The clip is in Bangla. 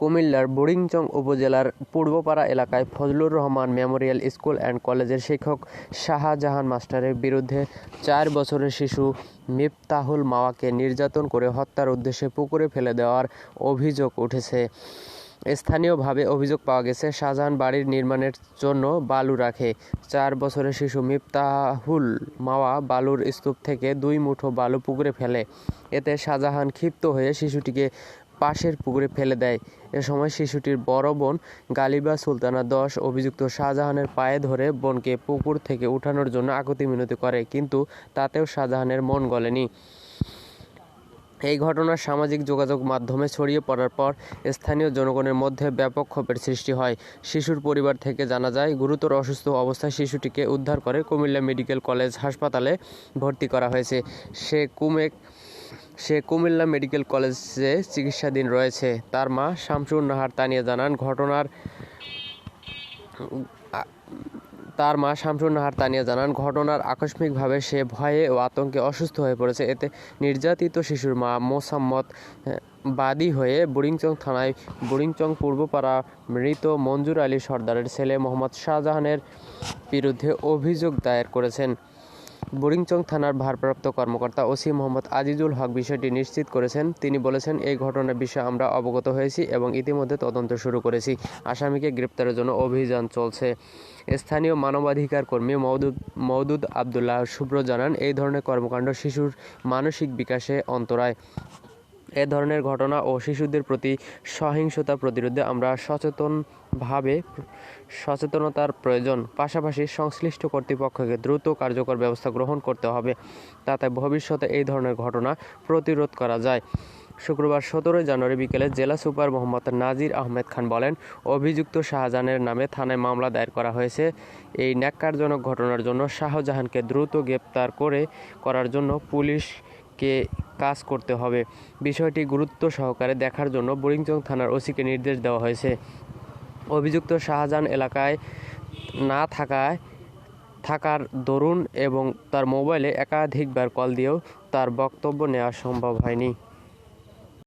কুমিল্লার বুড়িচং উপজেলার পূর্বপাড়া এলাকায় Fazlur Rahman Memorial school and কলেজের শিক্ষক শাহজাহান মাস্টারের বিরুদ্ধে 4 বছরের শিশু মিফতাহুল মাওয়াকে নির্যাতন করে হত্যার উদ্দেশ্যে পুকুরে ফেলে দেওয়ার অভিযোগ উঠেছে। স্থানীয়ভাবে অভিযোগ পাওয়া গেছে, শাহজাহান বাড়ির নির্মাণের জন্য বালু রাখে। 4 বছরের শিশু মিফতাহুল মাওয়া বালুর স্তূপ থেকে 2 মুঠো বালু পুকুরে ফেলে। এতে শাহজাহান ক্ষিপ্ত হয়ে শিশুটিকে পাশের পুকুরে ফেলে দেয়। এ সময় শিশুটির বড় বোন গালিবা সুলতানা 10 অভিযুক্ত শাহজাহানের পায়ে ধরে বোনকে পুকুর থেকে উঠানোর জন্য আকুতি মিনতি করে, কিন্তু তাতেও শাহজাহানের মন গলেনি। এই ঘটনা সামাজিক যোগাযোগ মাধ্যমে ছড়িয়ে পড়ার পর স্থানীয় জনগণের মধ্যে ব্যাপক ক্ষোভের সৃষ্টি হয়। শিশুর পরিবার থেকে জানা যায়, গুরুতর অসুস্থ অবস্থায় শিশুটিকে উদ্ধার করে কুমিল্লা মেডিকেল কলেজ হাসপাতালে ভর্তি করা হয়েছে। সে কুমিল্লা মেডিকেল কলেজে চিকিৎসাধীন রয়েছে। তার মা শামসুন নাহার তানিয়া জানান, ঘটনার আকস্মিকভাবে সে ভয়ে ও আতঙ্কে অসুস্থ হয়ে পড়েছে। এতে নির্যাতিত শিশুর মা মোসাম্মত বাদী হয়ে বুড়িচং পূর্বপাড়া মৃত মঞ্জুর আলী সর্দারের ছেলে মোহাম্মদ শাহজাহানের বিরুদ্ধে অভিযোগ দায়ের করেছেন। বুড়িচং থানার ভারপ্রাপ্ত কর্মকর্তা ওসি মোহাম্মদ আজিজুল হক বিষয়টি নিশ্চিত করেছেন। তিনি বলেছেন, এই ঘটনার বিষয়ে আমরা অবগত হয়েছি এবং ইতিমধ্যে তদন্ত শুরু করেছি। আসামিকে গ্রেপ্তারের জন্য অভিযান চলছে। স্থানীয় মানবাধিকার কর্মী মওদুদ আবদুল্লাহ শুভ্র জানান, এই ধরনের কর্মকাণ্ড শিশুর মানসিক বিকাশে অন্তরায়। এ ধরনের ঘটনা ও শিশুদের প্রতি সহিংসতা প্রতিরোধে আমরা সচেতনতার প্রয়োজন। পাশাপাশি সংশ্লিষ্ট কর্তৃপক্ষকে দ্রুত কার্যকর ব্যবস্থা গ্রহণ করতে হবে, তাতে ভবিষ্যতে এই ধরনের ঘটনা প্রতিরোধ করা যায়। শুক্রবার 17 জানুয়ারি বিকেলে জেলা সুপার মোহাম্মদ নাজির আহমেদ খান বলেন, অভিযুক্ত শাহজাহানের নামে থানায় মামলা দায়ের করা হয়েছে। এই ন্যাক্কারজনক ঘটনার জন্য শাহজাহানকে দ্রুত গ্রেপ্তার করার জন্য পুলিশকে কাজ করতে হবে। বিষয়টি গুরুত্ব সহকারে দেখার জন্য বুড়িচং থানার ওসিকে নির্দেশ দেওয়া হয়েছে। অভিযুক্ত শাহজাহান এলাকায় না থাকার দরুন এবং তার মোবাইলে একাধিকবার কল দিয়েও তার বক্তব্য নেওয়া সম্ভব হয়নি।